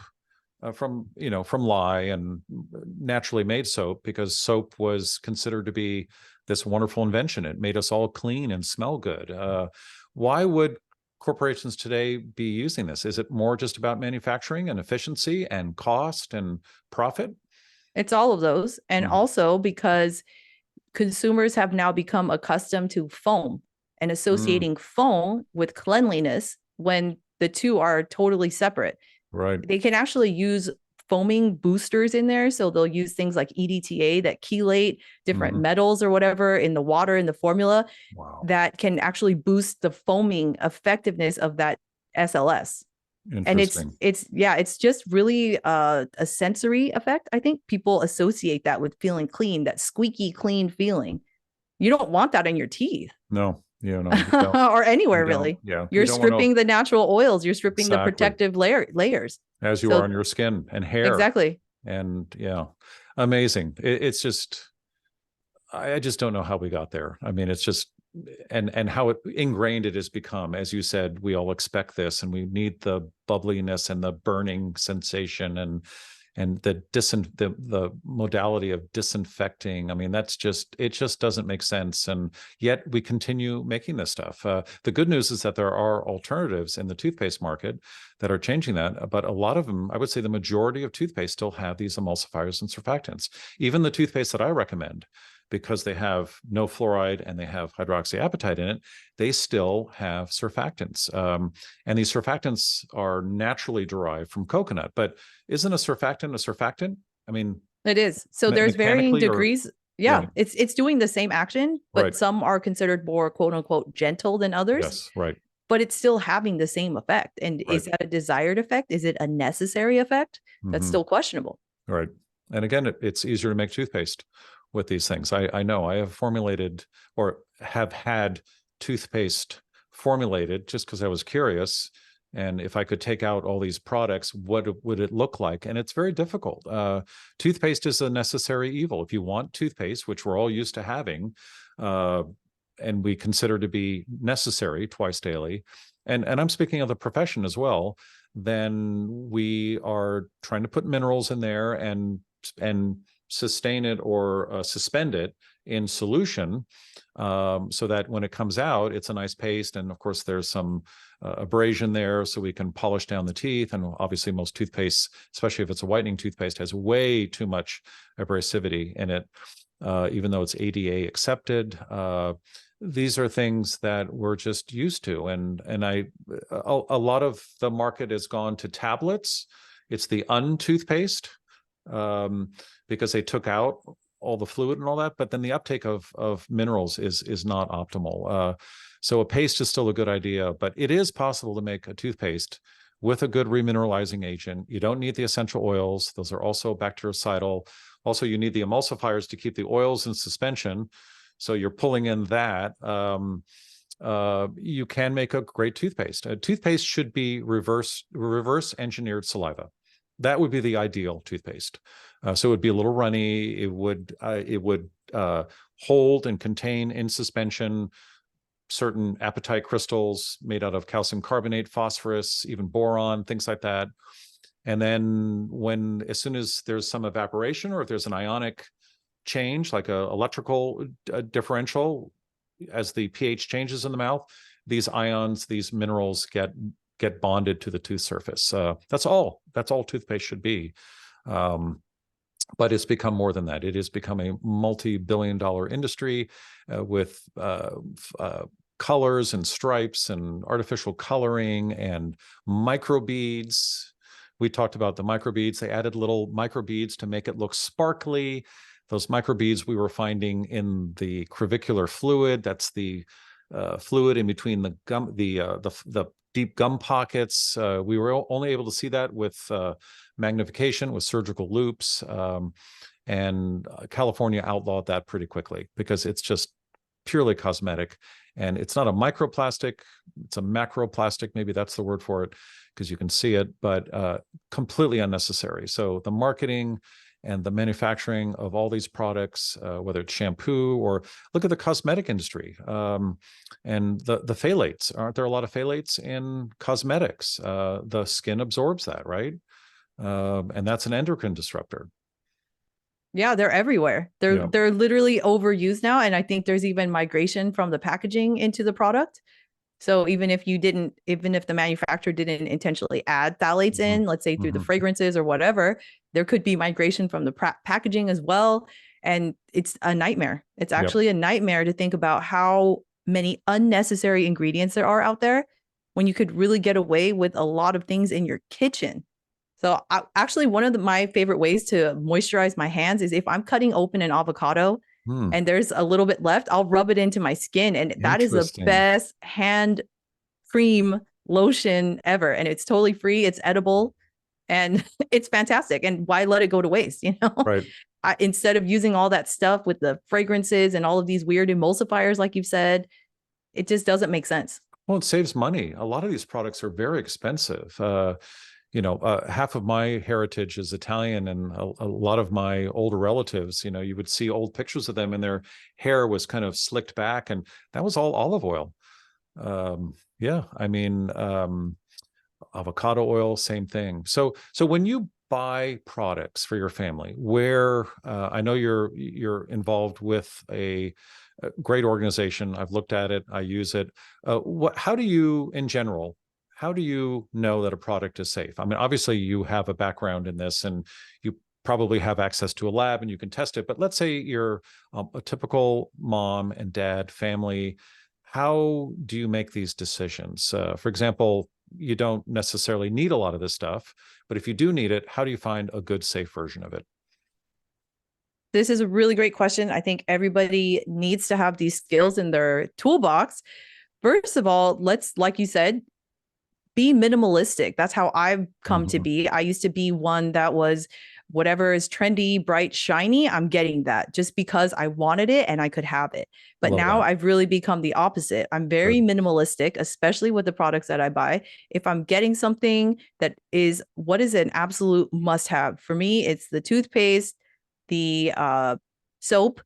from lye and naturally made soap, because soap was considered to be this wonderful invention. It made us all clean and smell good. Why would corporations today be using this? Is it more just about manufacturing and efficiency and cost and profit? It's all of those. And also because consumers have now become accustomed to foam and associating foam with cleanliness when the two are totally separate. They can actually use foaming boosters in there. So they'll use things like EDTA that chelate different metals or whatever in the water, in the formula, that can actually boost the foaming effectiveness of that SLS. And it's just really a sensory effect. I think people associate that with feeling clean, that squeaky clean feeling. You don't want that in your teeth. No, you don't. Or anywhere, really. Yeah. You're stripping the natural oils. You're stripping the protective layers. As you are on your skin and hair. Exactly. And amazing. It's just, I just don't know how we got there. I mean, it's just, and how ingrained it has become. As you said, we all expect this, and we need the bubbliness and the burning sensation and the modality of disinfecting. I mean, it just doesn't make sense. And yet we continue making this stuff. The good news is that there are alternatives in the toothpaste market that are changing that. But a lot of them, I would say the majority of toothpaste still have these emulsifiers and surfactants. Even the toothpaste that I recommend, because they have no fluoride and they have hydroxyapatite in it, they still have surfactants. And these surfactants are naturally derived from coconut. But isn't a surfactant? I mean, it is. So there's varying degrees. It's doing the same action, but some are considered more quote unquote gentle than others. Yes, right. But it's still having the same effect. And is that a desired effect? Is it a necessary effect? That's still questionable. Right. And again, it's easier to make toothpaste with these things. I know I have formulated or have had toothpaste formulated just because I was curious And if I could take out all these products, what would it look like? And it's very difficult. Toothpaste is a necessary evil. If you want toothpaste, which we're all used to having, and we consider to be necessary twice daily, and I'm speaking of the profession as well, then we are trying to put minerals in there and sustain it or suspend it in solution, so that when it comes out, it's a nice paste. And of course, there's some abrasion there, so we can polish down the teeth. And obviously, most toothpaste, especially if it's a whitening toothpaste, has way too much abrasivity in it, even though it's ADA accepted. These are things that we're just used to, and a lot of the market has gone to tablets. It's the untoothpaste, because they took out all the fluid and all that, but then the uptake of minerals is not optimal. So a paste is still a good idea, but it is possible to make a toothpaste with a good remineralizing agent. You don't need the essential oils; those are also bactericidal. Also, you need the emulsifiers to keep the oils in suspension. So you're pulling in that. You can make a great toothpaste. A toothpaste should be reverse engineered saliva. That would be the ideal toothpaste. So it would be a little runny. It would hold and contain in suspension certain apatite crystals made out of calcium carbonate, phosphorus, even boron, things like that. And then as soon as there's some evaporation, or if there's an ionic change, like a electrical differential, as the pH changes in the mouth, these ions, these minerals get bonded to the tooth surface. That's all toothpaste should be. But it's become more than that. It has become a multi-billion-dollar industry with colors and stripes and artificial coloring and microbeads. We talked about the microbeads. They added little microbeads to make it look sparkly. Those microbeads we were finding in the crevicular fluid. That's the fluid in between the gum, the deep gum pockets. We were only able to see that with magnification, with surgical loops, and California outlawed that pretty quickly because it's just purely cosmetic. And it's not a microplastic, it's a macroplastic, maybe that's the word for it, because you can see it, but completely unnecessary. So the marketing and the manufacturing of all these products, whether it's shampoo or look at the cosmetic industry, and the phthalates. Aren't there a lot of phthalates in cosmetics? The skin absorbs that, right? And that's an endocrine disruptor. Yeah, they're everywhere. They're literally overused now. And I think there's even migration from the packaging into the product. So even if the manufacturer didn't intentionally add phthalates in, let's say through the fragrances or whatever, there could be migration from the packaging as well. And it's a nightmare. It's actually a nightmare to think about how many unnecessary ingredients there are out there when you could really get away with a lot of things in your kitchen. So actually, one of my favorite ways to moisturize my hands is if I'm cutting open an avocado and there's a little bit left, I'll rub it into my skin. And that is the best hand cream lotion ever. And it's totally free. It's edible and it's fantastic. And why let it go to waste? Right. Instead of using all that stuff with the fragrances and all of these weird emulsifiers, like you've said, it just doesn't make sense. Well, it saves money. A lot of these products are very expensive. Half of my heritage is Italian, and a lot of my older relatives, you would see old pictures of them and their hair was kind of slicked back, and that was all olive oil. Avocado oil, same thing. So when you buy products for your family, where I know you're involved with a great organization. I've looked at it. I use it. How do you, in general, how do you know that a product is safe? I mean, obviously you have a background in this and you probably have access to a lab and you can test it, but let's say you're a typical mom and dad family. How do you make these decisions? For example, you don't necessarily need a lot of this stuff, but if you do need it, how do you find a good, safe version of it? This is a really great question. I think everybody needs to have these skills in their toolbox. First of all, like you said, be minimalistic. That's how I've come to be. I used to be one that was whatever is trendy, bright, shiny, I'm getting that just because I wanted it and I could have it. But now I've really become the opposite. I'm very minimalistic, especially with the products that I buy. If I'm getting something that is, what is an absolute must have? For me, it's the toothpaste, the soap,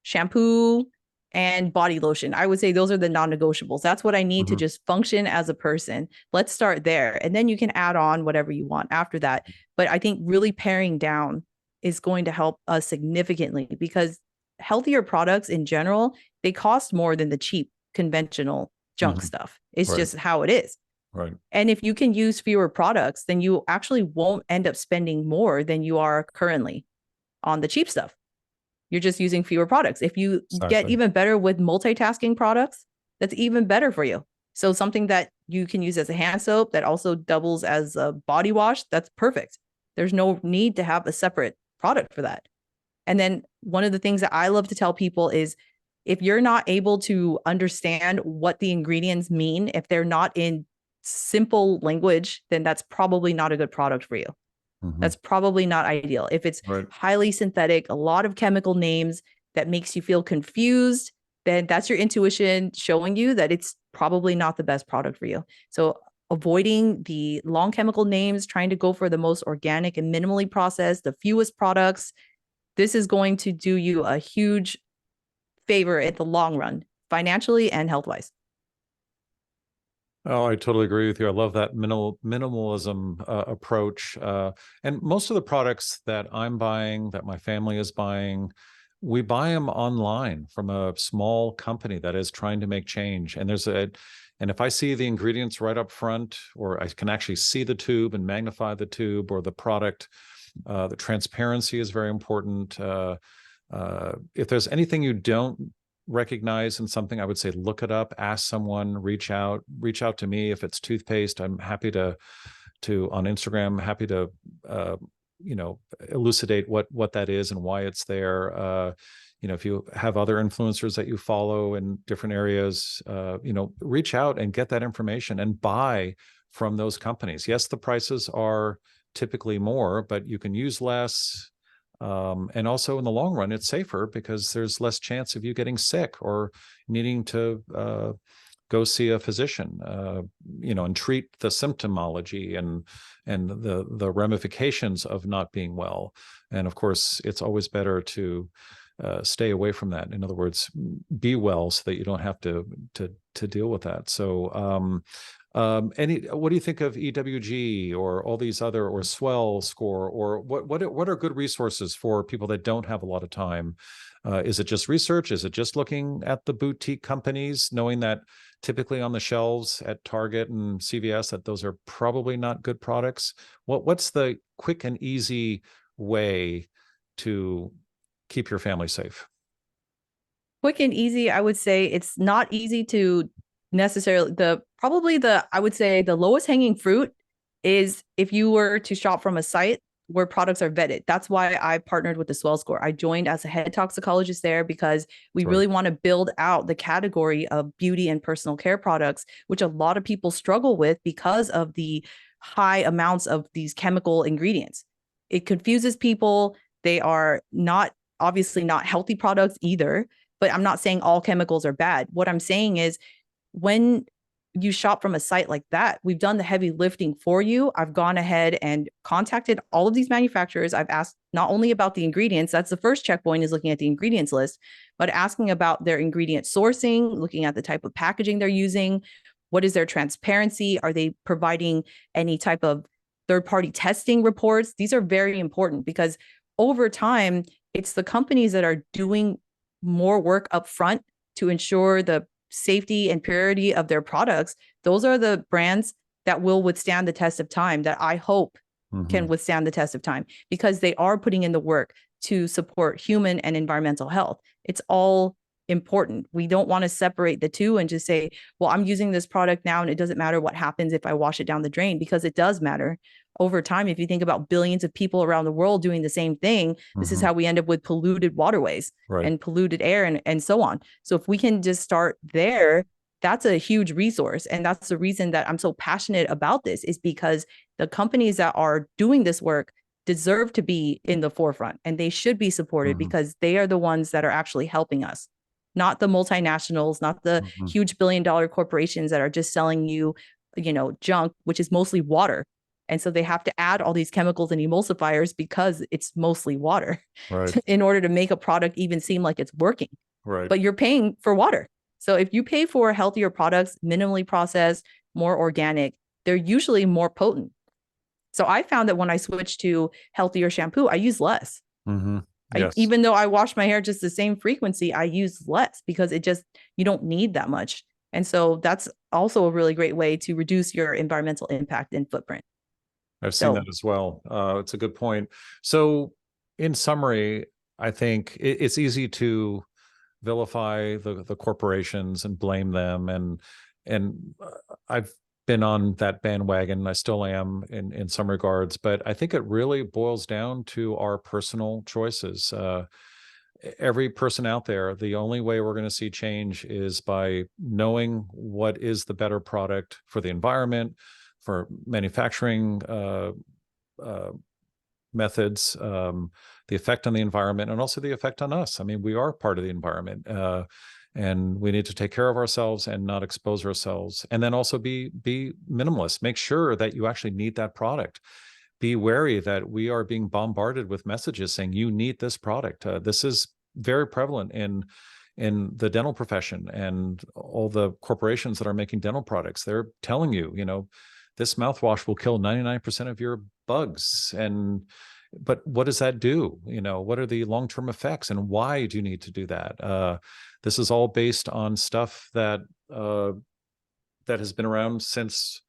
shampoo, and body lotion. I would say those are the non-negotiables. That's what I need to just function as a person. Let's start there. And then you can add on whatever you want after that. But I think really paring down is going to help us significantly, because healthier products in general, they cost more than the cheap conventional junk stuff. It's just how it is. Right. And if you can use fewer products, then you actually won't end up spending more than you are currently on the cheap stuff. You're just using fewer products. If you get even better with multitasking products, that's even better for you. So something that you can use as a hand soap that also doubles as a body wash, that's perfect. There's no need to have a separate product for that. And then one of the things that I love to tell people is, if you're not able to understand what the ingredients mean, if they're not in simple language, then that's probably not a good product for you. That's probably not ideal. If it's highly synthetic, a lot of chemical names that makes you feel confused, then that's your intuition showing you that it's probably not the best product for you. So avoiding the long chemical names, trying to go for the most organic and minimally processed, the fewest products, this is going to do you a huge favor at the long run, financially and health-wise. Oh, I totally agree with you. I love that minimalism approach. And most of the products that I'm buying, that my family is buying, we buy them online from a small company that is trying to make change. And and if I see the ingredients right up front, or I can actually see the tube and magnify the tube or the product, the transparency is very important. If there's anything you don't recognize in something, I would say look it up, ask someone, reach out to me. If it's toothpaste, I'm happy to on Instagram, happy to elucidate what that is and why it's there. If you have other influencers that you follow in different areas, reach out and get that information and buy from those companies. Yes, the prices are typically more, but you can use less. And also in the long run, it's safer because there's less chance of you getting sick or needing to go see a physician, and treat the symptomology and the ramifications of not being well. And of course, it's always better to stay away from that. In other words, be well so that you don't have to deal with that. So, what do you think of EWG or all these other, or Swell Score, or what are good resources for people that don't have a lot of time? Is it just research? Is it just looking at the boutique companies, knowing that typically on the shelves at Target and CVS that those are probably not good products? What's the quick and easy way to keep your family safe? Quick and easy, I would say it's not easy to necessarily, I would say the lowest hanging fruit is if you were to shop from a site where products are vetted. That's why I partnered with the Swell Score. I joined as a head toxicologist there because we really want to build out the category of beauty and personal care products, which a lot of people struggle with because of the high amounts of these chemical ingredients. It confuses people. They are obviously not healthy products either, but I'm not saying all chemicals are bad. What I'm saying is, when you shop from a site like that, we've done the heavy lifting for you. I've gone ahead and contacted all of these manufacturers. I've asked not only about the ingredients, that's the first checkpoint, is looking at the ingredients list, but asking about their ingredient sourcing, looking at the type of packaging they're using. What is their transparency? Are they providing any type of third-party testing reports? These are very important because over time, it's the companies that are doing more work up front to ensure the safety and purity of their products. Those are the brands that will withstand the test of time, that I hope can withstand the test of time, because they are putting in the work to support human and environmental health. It's all important. We don't want to separate the two and just say, well, I'm using this product now and it doesn't matter what happens if I wash it down the drain, because it does matter. Over time, if you think about billions of people around the world doing the same thing, this is how we end up with polluted waterways and polluted air and so on. So if we can just start there, that's a huge resource. And that's the reason that I'm so passionate about this, is because the companies that are doing this work, deserve to be in the forefront and they should be supported because they are the ones that are actually helping us, not the multinationals, not the huge billion-dollar corporations that are just selling you, junk, which is mostly water. And so they have to add all these chemicals and emulsifiers because it's mostly water in order to make a product even seem like it's working. But you're paying for water. So if you pay for healthier products, minimally processed, more organic, they're usually more potent. So I found that when I switched to healthier shampoo, I use less. Even though I wash my hair just the same frequency, I use less because you don't need that much. And so that's also a really great way to reduce your environmental impact and footprint. I've seen that as well. It's a good point. So in summary, I think it's easy to vilify the corporations and blame them. And I've been on that bandwagon. I still am in some regards, but I think it really boils down to our personal choices. Every person out there, the only way we're going to see change is by knowing what is the better product for the environment, for manufacturing methods, the effect on the environment, and also the effect on us. I mean, we are part of the environment, and we need to take care of ourselves and not expose ourselves. And then also be minimalist. Make sure that you actually need that product. Be wary that we are being bombarded with messages saying you need this product. This is very prevalent in the dental profession, and all the corporations that are making dental products. They're telling you, this mouthwash will kill 99% of your bugs. But what does that do? What are the long-term effects, and why do you need to do that? This is all based on stuff that has been around since,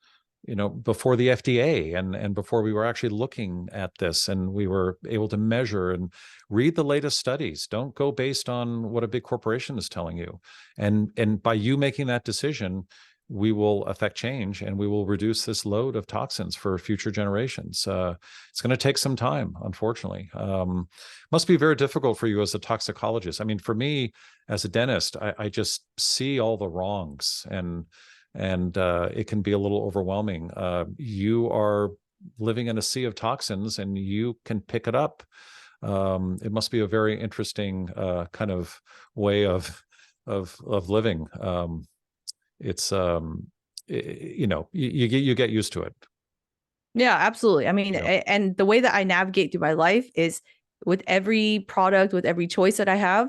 before the FDA and before we were actually looking at this and we were able to measure and read the latest studies. Don't go based on what a big corporation is telling you. And by you making that decision, we will affect change and we will reduce this load of toxins for future generations. It's going to take some time, unfortunately. Must be very difficult for you as a toxicologist. I mean, for me as a dentist, I just see all the wrongs, and it can be a little overwhelming. You are living in a sea of toxins and you can pick it up. It must be a very interesting kind of way of living. It's you get used to it. Yeah, absolutely. I mean, and the way that I navigate through my life is with every product, with every choice that I have,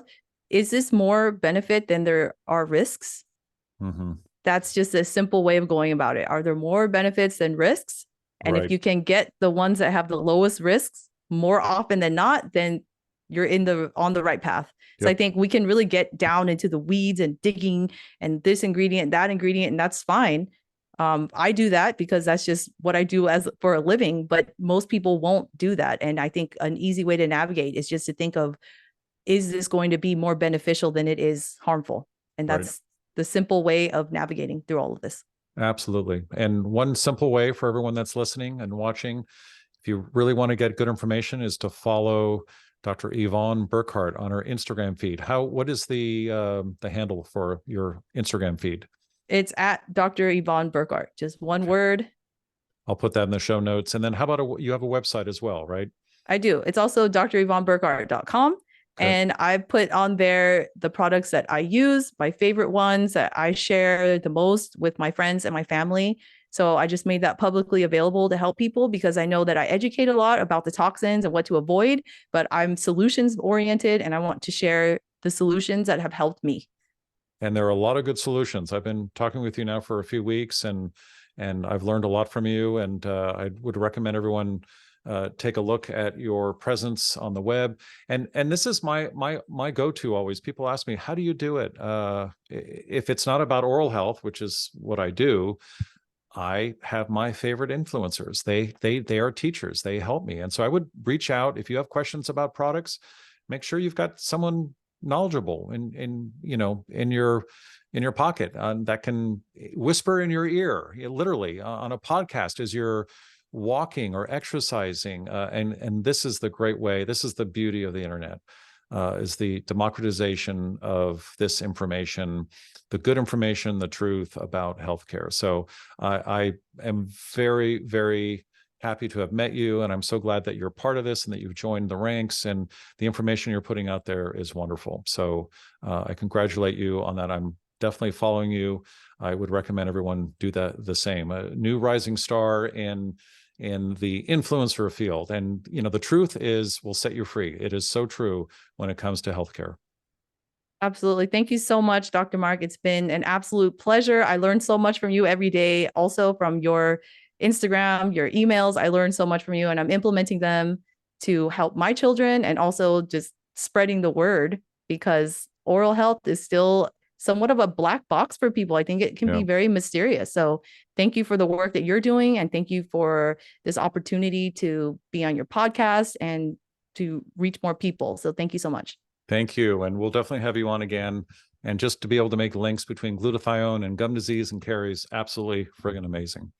is this more benefit than there are risks? That's just a simple way of going about it. Are there more benefits than risks? And if you can get the ones that have the lowest risks more often than not, then you're on the right path. So I think we can really get down into the weeds and digging and this ingredient, that ingredient, and that's fine. I do that because that's just what I do for a living, but most people won't do that. And I think an easy way to navigate is just to think of, is this going to be more beneficial than it is harmful? And that's the simple way of navigating through all of this. Absolutely. And one simple way for everyone that's listening and watching, if you really want to get good information, is to follow Dr. Yvonne Burkart on her Instagram feed. What is the handle for your Instagram feed? It's at Dr. Yvonne Burkart, just one word. I'll put that in the show notes. And then how about you have a website as well, right? I do. It's also DrYvonneBurkart.com. And I put on there the products that I use, my favorite ones that I share the most with my friends and my family. So I just made that publicly available to help people because I know that I educate a lot about the toxins and what to avoid, but I'm solutions oriented and I want to share the solutions that have helped me. And there are a lot of good solutions. I've been talking with you now for a few weeks and I've learned a lot from you, and I would recommend everyone take a look at your presence on the web. And this is my go-to always. People ask me, how do you do it? If it's not about oral health, which is what I do, I have my favorite influencers. They are teachers. They help me. And so I would reach out if you have questions about products. Make sure you've got someone knowledgeable in your pocket that can whisper in your ear, literally on a podcast as you're walking or exercising. And this is the great way. This is the beauty of the internet, is the democratization of this information, the good information, the truth about healthcare. So I am very, very happy to have met you, and I'm so glad that you're part of this and that you've joined the ranks, and the information you're putting out there is wonderful. So I congratulate you on that. I'm definitely following you. I would recommend everyone do that the same. A new rising star in the influencer field. And the truth will set you free. It is so true when it comes to healthcare. Absolutely. Thank you so much, Dr. Mark. It's been an absolute pleasure. I learned so much from you every day, also from your Instagram, your emails. I learned so much from you, and I'm implementing them to help my children and also just spreading the word, because oral health is still somewhat of a black box for people. I think it can be very mysterious. So thank you for the work that you're doing, and thank you for this opportunity to be on your podcast and to reach more people. So thank you so much. Thank you. And we'll definitely have you on again. And just to be able to make links between glutathione and gum disease and caries, absolutely friggin' amazing.